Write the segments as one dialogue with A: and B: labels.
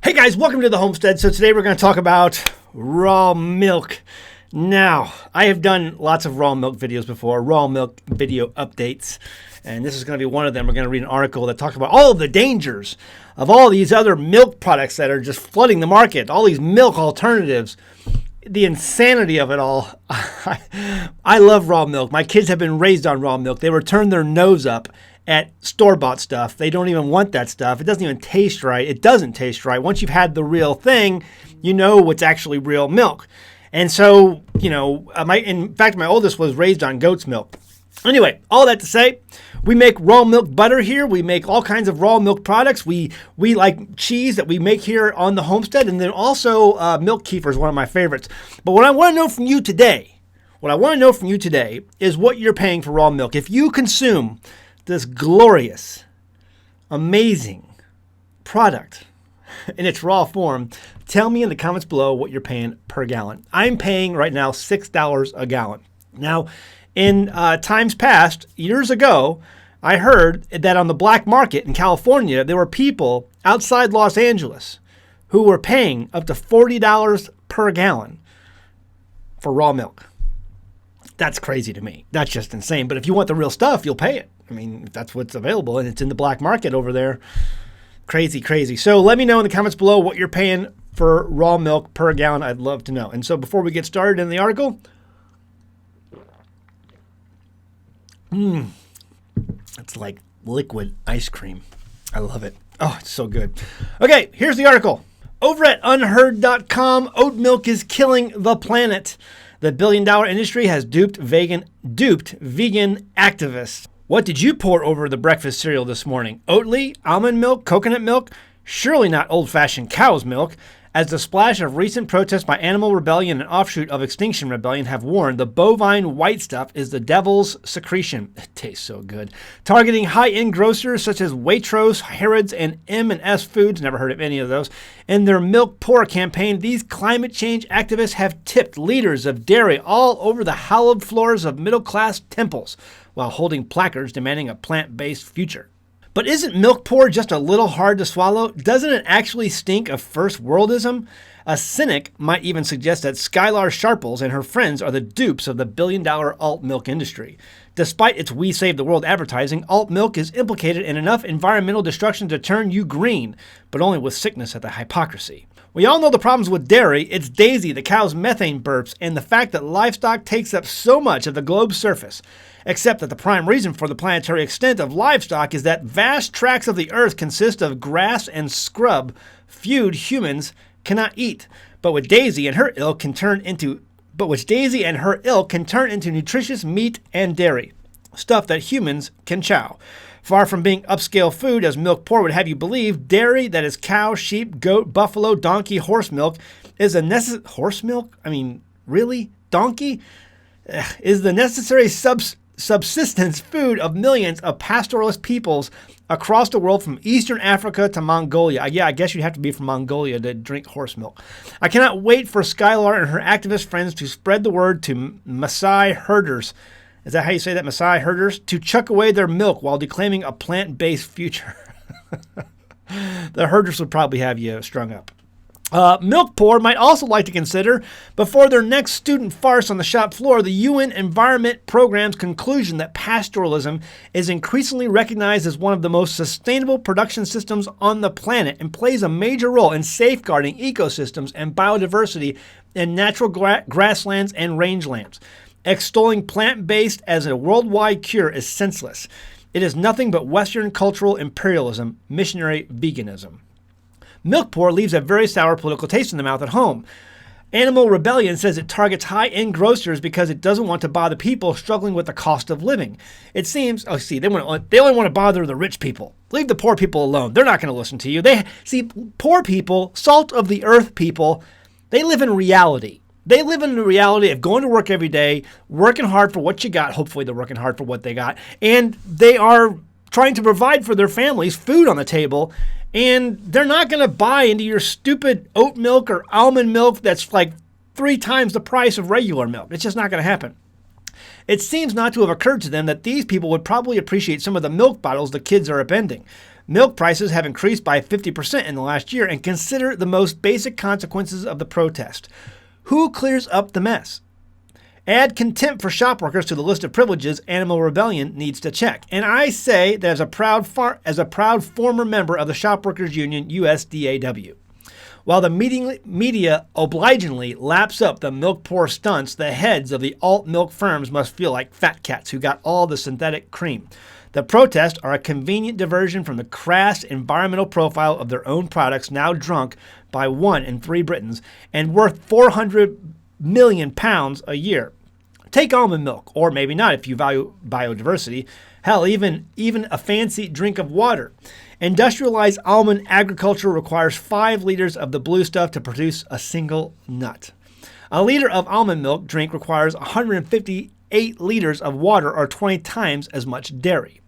A: Hey guys, welcome to the Homestead. So today we're going to talk about raw milk. Now, I have done lots of raw milk videos before, raw milk video updates, and this is going to be one of them. We're going to read an article that talks about all of the dangers of all these other milk products that are just flooding the market, all these milk alternatives, the insanity of it all. I love raw milk. My kids have been raised on raw milk. They would turn their nose up at store-bought stuff. They don't even want that stuff. It doesn't even taste right. It doesn't taste right. Once you've had the real thing, you know what's actually real milk. And so, in fact, my oldest was raised on goat's milk. Anyway, all that to say, we make raw milk butter here. We make all kinds of raw milk products. We like cheese that we make here on the homestead. And then also milk kefir is one of my favorites. But what I want to know from you today, is what you're paying for raw milk. If you consume this glorious, amazing product in its raw form, tell me in the comments below what you're paying per gallon. I'm paying right now $6 a gallon. Now, in times past, years ago, I heard that on the black market in California, there were people outside Los Angeles who were paying up to $40 per gallon for raw milk. That's crazy to me. That's just insane. But if you want the real stuff, you'll pay it. I mean, that's what's available, and it's in the black market over there. Crazy, crazy. So let me know in the comments below what you're paying for raw milk per gallon. I'd love to know. And so before we get started in the article, it's like liquid ice cream. I love it. Oh, it's so good. Okay, here's the article. Over at unheard.com, oat milk is killing the planet. The billion-dollar industry has duped vegan activists. What did you pour over the breakfast cereal this morning? Oatly, almond milk, coconut milk? Surely not old-fashioned cow's milk. As the splash of recent protests by Animal Rebellion and offshoot of Extinction Rebellion have warned, the bovine white stuff is the devil's secretion. It tastes so good. Targeting high-end grocers such as Waitrose, Harrods, and M&S Foods, never heard of any of those, in their Milk Pour campaign, these climate change activists have tipped leaders of dairy all over the hallowed floors of middle-class temples while holding placards demanding a plant-based future. But isn't Milk Pour just a little hard to swallow? Doesn't it actually stink of first worldism? A cynic might even suggest that Skylar Sharples and her friends are the dupes of the billion-dollar alt milk industry. Despite its We Save the World advertising, alt milk is implicated in enough environmental destruction to turn you green, but only with sickness at the hypocrisy. We all know the problems with dairy. It's Daisy, the cow's methane burps, and the fact that livestock takes up so much of the globe's surface. Except that the prime reason for the planetary extent of livestock is that vast tracts of the earth consist of grass and scrub few humans cannot eat, but which Daisy and her ilk can turn into nutritious meat and dairy, stuff that humans can chow. Far from being upscale food, as Milk Pour would have you believe, dairy that is cow, sheep, goat, buffalo, donkey, horse milk is a horse milk? I mean, really? Donkey? Is the necessary subsistence food of millions of pastoralist peoples across the world from Eastern Africa to Mongolia. Yeah, I guess you'd have to be from Mongolia to drink horse milk. I cannot wait for Skylar and her activist friends to spread the word to Maasai herders. Is that how you say that, Maasai herders? To chuck away their milk while declaiming a plant-based future. The herders would probably have you strung up. Milk Pour might also like to consider, before their next student farce on the shop floor, the UN Environment Programme's conclusion that pastoralism is increasingly recognized as one of the most sustainable production systems on the planet and plays a major role in safeguarding ecosystems and biodiversity in natural grasslands and rangelands. Extolling plant-based as a worldwide cure is senseless. It is nothing but Western cultural imperialism, missionary veganism. Milk Pour leaves a very sour political taste in the mouth at home. Animal Rebellion says it targets high-end grocers because it doesn't want to bother people struggling with the cost of living. It seems, they only want to bother the rich people. Leave the poor people alone. They're not going to listen to you. Poor people, salt of the earth people, they live in reality. They live in the reality of going to work every day, working hard for what you got. Hopefully they're working hard for what they got. And they are trying to provide for their families food on the table. And they're not going to buy into your stupid oat milk or almond milk that's like 3 times the price of regular milk. It's just not going to happen. It seems not to have occurred to them that these people would probably appreciate some of the milk bottles the kids are upending. Milk prices have increased by 50% in the last year, and consider the most basic consequences of the protest. Who clears up the mess? Add contempt for shop workers to the list of privileges Animal Rebellion needs to check. And I say that as a proud former member of the Shop Workers Union, USDAW. While the media obligingly laps up the milk poor stunts, the heads of the alt milk firms must feel like fat cats who got all the synthetic cream. The protests are a convenient diversion from the crass environmental profile of their own products, now drunk by 1 in 3 Britons and worth £400 million a year. Take almond milk, or maybe not if you value biodiversity. Hell, even a fancy drink of water. Industrialized almond agriculture requires 5 liters of the blue stuff to produce a single nut. A liter of almond milk drink requires 158 liters of water, or 20 times as much dairy.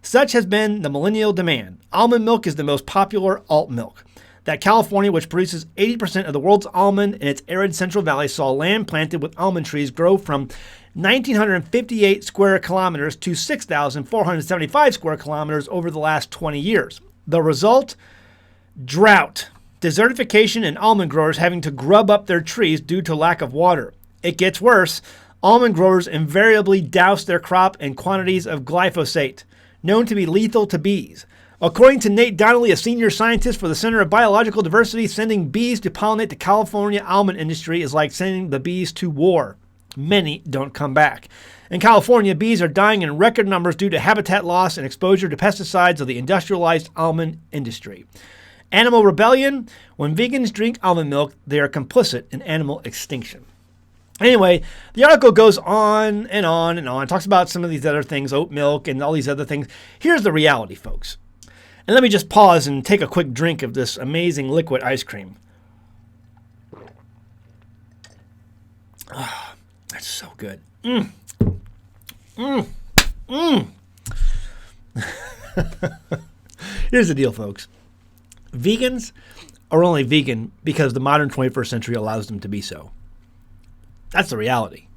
A: Such has been the millennial demand. Almond milk is the most popular alt milk. That California, which produces 80% of the world's almond in its arid Central Valley, saw land planted with almond trees grow from 1,958 square kilometers to 6,475 square kilometers over the last 20 years. The result? Drought, desertification, and almond growers having to grub up their trees due to lack of water. It gets worse. Almond growers invariably douse their crop in quantities of glyphosate, known to be lethal to bees. According to Nate Donnelly, a senior scientist for the Center of Biological Diversity, sending bees to pollinate the California almond industry is like sending the bees to war. Many don't come back. In California, bees are dying in record numbers due to habitat loss and exposure to pesticides of the industrialized almond industry. Animal Rebellion: when vegans drink almond milk, they are complicit in animal extinction. Anyway, the article goes on and on and on. It talks about some of these other things, oat milk and all these other things. Here's the reality, folks. And let me just pause and take a quick drink of this amazing liquid ice cream. Oh, that's so good. Here's the deal, folks. Vegans are only vegan because the modern 21st century allows them to be so. That's the reality.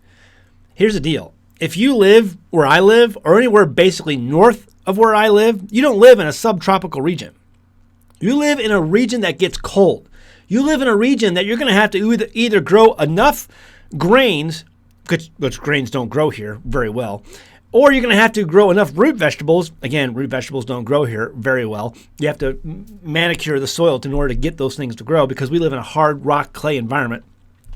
A: Here's the deal. If you live where I live, or anywhere basically north of where I live, you don't live in a subtropical region. You live in a region that gets cold. You live in a region that you're going to have to either grow enough grains, which grains don't grow here very well, or you're going to have to grow enough root vegetables. Again, root vegetables don't grow here very well. You have to manicure the soil in order to get those things to grow because we live in a hard rock clay environment.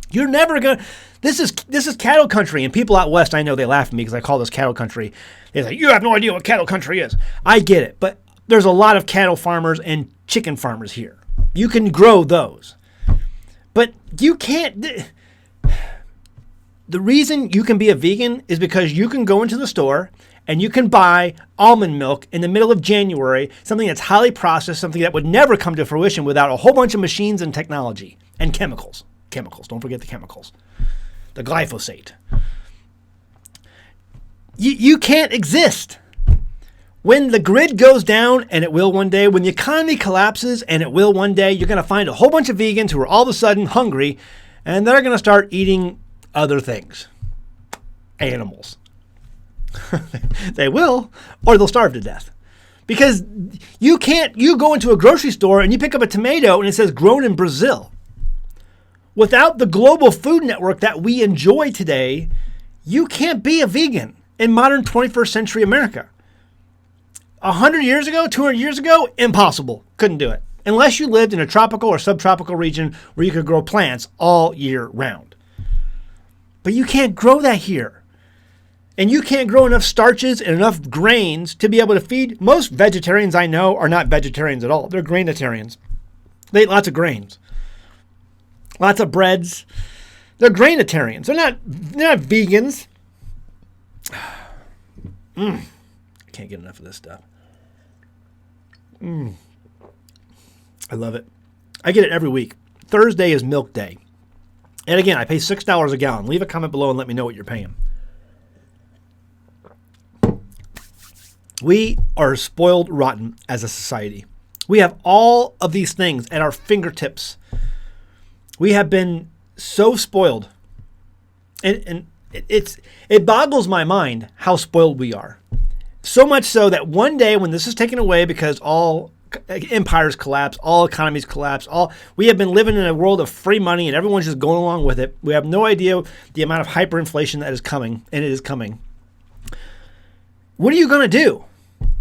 A: You're never going to... This is cattle country, and people out west, I know they laugh at me because I call this cattle country. They're like, you have no idea what cattle country is. I get it, but there's a lot of cattle farmers and chicken farmers here. You can grow those. But you can't... The reason you can be a vegan is because you can go into the store and you can buy almond milk in the middle of January, something that's highly processed, something that would never come to fruition without a whole bunch of machines and technology and chemicals. Chemicals. Don't forget the chemicals. The glyphosate. You can't exist. When the grid goes down, and it will one day, when the economy collapses, and it will one day, you're going to find a whole bunch of vegans who are all of a sudden hungry, and they're going to start eating other things. Animals. They will, or they'll starve to death. Because you go into a grocery store and you pick up a tomato and it says grown in Brazil. Without the global food network that we enjoy today, you can't be a vegan in modern 21st century America. 100 years ago, 200 years ago, impossible. Couldn't do it. Unless you lived in a tropical or subtropical region where you could grow plants all year round. But you can't grow that here. And you can't grow enough starches and enough grains to be able to feed. Most vegetarians I know are not vegetarians at all. They're grainitarians. They eat lots of grains. Lots of breads. They're grainitarians. They're not vegans. I can't get enough of this stuff. I love it. I get it every week. Thursday is milk day. And again, I pay $6 a gallon. Leave a comment below and let me know what you're paying. We are spoiled rotten as a society. We have all of these things at our fingertips. We have been so spoiled. And it boggles my mind how spoiled we are. So much so that one day when this is taken away because all empires collapse, all economies collapse, we have been living in a world of free money and everyone's just going along with it. We have no idea the amount of hyperinflation that is coming, and it is coming. What are you going to do?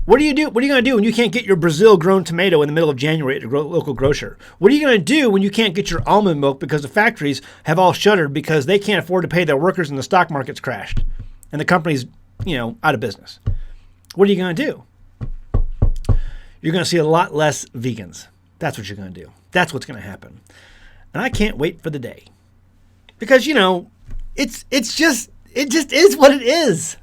A: What are you going to do when you can't get your Brazil-grown tomato in the middle of January at your local grocer? What are you going to do when you can't get your almond milk because the factories have all shuttered because they can't afford to pay their workers and the stock market's crashed and the company's, out of business? What are you going to do? You're going to see a lot less vegans. That's what you're going to do. That's what's going to happen. And I can't wait for the day. Because, it just is what it is.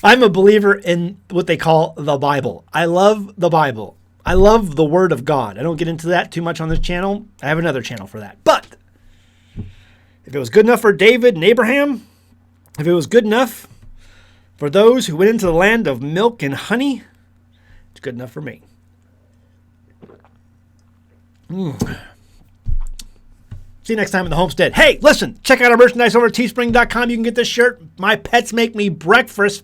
A: I'm a believer in what they call the Bible. I love the Bible. I love the Word of God. I don't get into that too much on this channel. I have another channel for that. But if it was good enough for David and Abraham, if it was good enough for those who went into the land of milk and honey, it's good enough for me. See you next time in the homestead. Hey, listen, check out our merchandise over at teespring.com. You can get this shirt, My Pets Make Me Breakfast.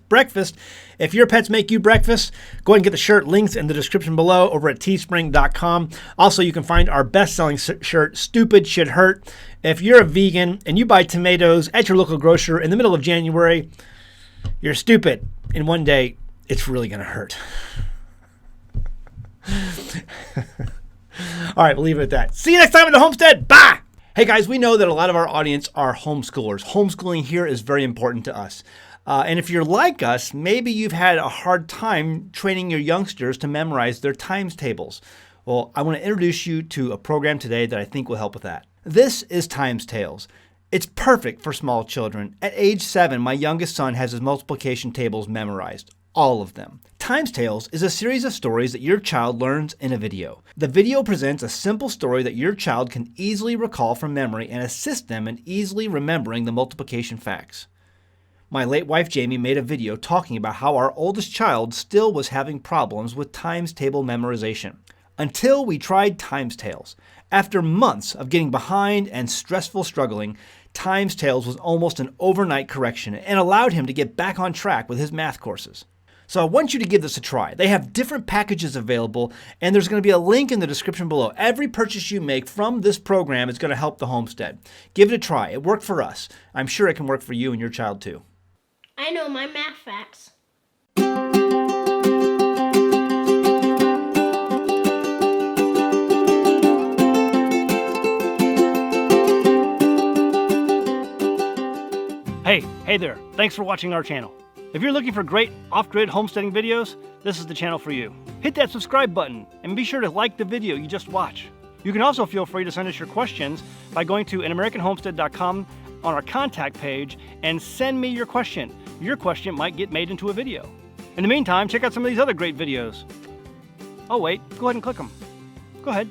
A: If your pets make you breakfast, go ahead and get the shirt. Links in the description below over at teespring.com. Also, you can find our best-selling shirt, Stupid Should Hurt. If you're a vegan and you buy tomatoes at your local grocer in the middle of January, you're stupid. And one day, it's really going to hurt. All right, we'll leave it at that. See you next time in the homestead. Bye! Hey guys, we know that a lot of our audience are homeschoolers. Homeschooling here is very important to us. And if you're like us, maybe you've had a hard time training your youngsters to memorize their times tables. Well, I want to introduce you to a program today that I think will help with that. This is Times Tables. It's perfect for small children. At age 7, my youngest son has his multiplication tables memorized. All of them. Times Tales is a series of stories that your child learns in a video. The video presents a simple story that your child can easily recall from memory and assist them in easily remembering the multiplication facts. My late wife Jamie made a video talking about how our oldest child still was having problems with times table memorization. Until we tried Times Tales. After months of getting behind and stressful struggling, Times Tales was almost an overnight correction and allowed him to get back on track with his math courses. So I want you to give this a try. They have different packages available, and there's going to be a link in the description below. Every purchase you make from this program is going to help the homestead. Give it a try. It worked for us. I'm sure it can work for you and your child too.
B: I know my math facts.
A: Hey there. Thanks for watching our channel. If you're looking for great off-grid homesteading videos, this is the channel for you. Hit that subscribe button and be sure to like the video you just watched. You can also feel free to send us your questions by going to anamericanhomestead.com on our contact page and send me your question. Your question might get made into a video. In the meantime, check out some of these other great videos. Oh wait, go ahead and click them. Go ahead.